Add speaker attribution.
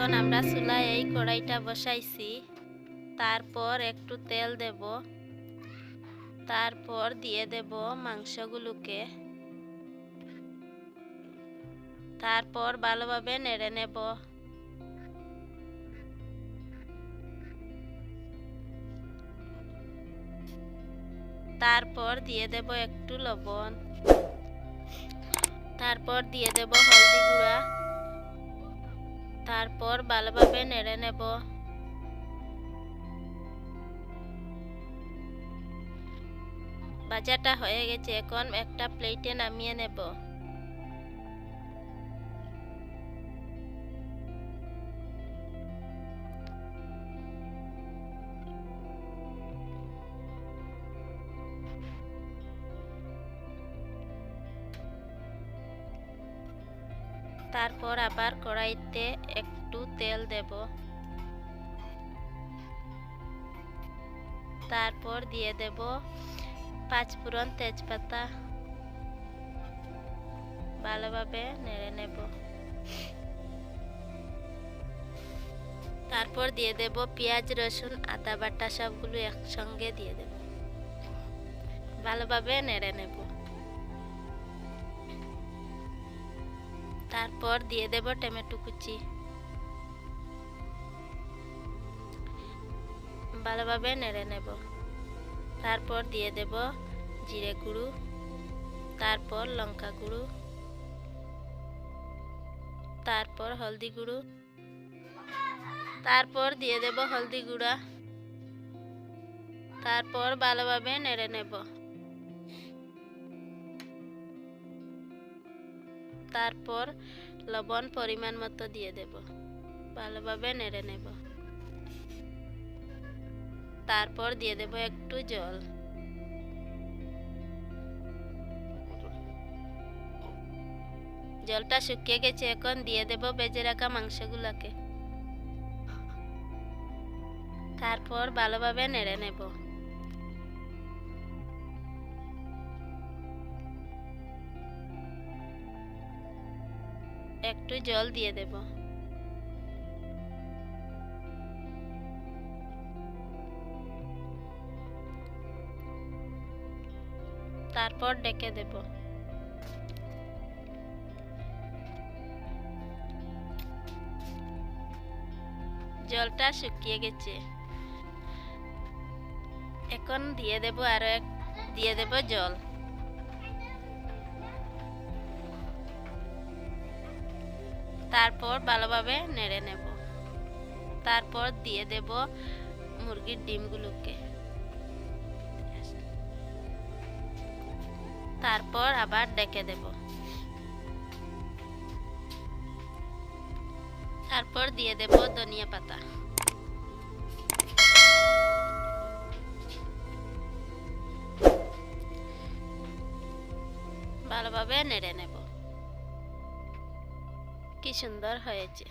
Speaker 1: এখন আমরা চুলায় এই কড়াইটা বসাইছি। তারপর একটু তেল দেব, তারপর দিয়ে দেব মাংসগুলোকে, তারপর ভালোভাবে নেড়ে নেব। তারপর দিয়ে দেব একটু লবণ, তারপর দিয়ে দেব হলদি গুঁড়া, তারপর ভালোভাবে নেড়ে নেব। ভাজাটা হয়ে গেছে, এখন একটা প্লেটে নামিয়ে নেব। তারপর আবার কড়াইতে একটু তেল দেব, তারপর দিয়ে দেব পাঁচফোড়ন, তেজপাতা, ভালোভাবে নেড়ে নেব। তারপর দিয়ে দেব পেঁয়াজ, রসুন, আদা বাটা, সবগুলো একসঙ্গে দিয়ে দেব, ভালোভাবে নেড়ে নেব। তারপর দিয়ে দেব টমেটো কুচি, ভালোভাবে নেড়ে নেব। তারপর দিয়ে দেব জিরে গুঁড়ো, তারপর লঙ্কা গুঁড়ো, তারপর হলদি গুঁড়ো, তারপর দিয়ে দেব হলদি গুঁড়া, তারপর ভালোভাবে নেড়ে নেব। তারপর লবণ পরিমাণ মতো দিয়ে দেব, ভালোভাবে নেড়ে নেব। তারপর দিয়ে দেব একটু জল, জলটা শুকিয়ে গেছে, এখন দিয়ে দেব ভেজে রাখা মাংসগুলোকে, তারপর ভালোভাবে নেড়ে নেব। একটু জল দিয়ে দেব, তারপর ঢেকে দেব। জলটা শুকিয়ে গেছে, এখন দিয়ে দেব দিয়ে দেব জল, তারপর ভালোভাবে নেড়ে নেব। তারপর দিয়ে দেব মুরগির ডিমগুলোকে, তারপর আবার ঢেকে দেব। তারপর দিয়ে দেব ধনিয়া পাতা, ভালোভাবে নেড়ে নেব। কি সুন্দর হয়েছে।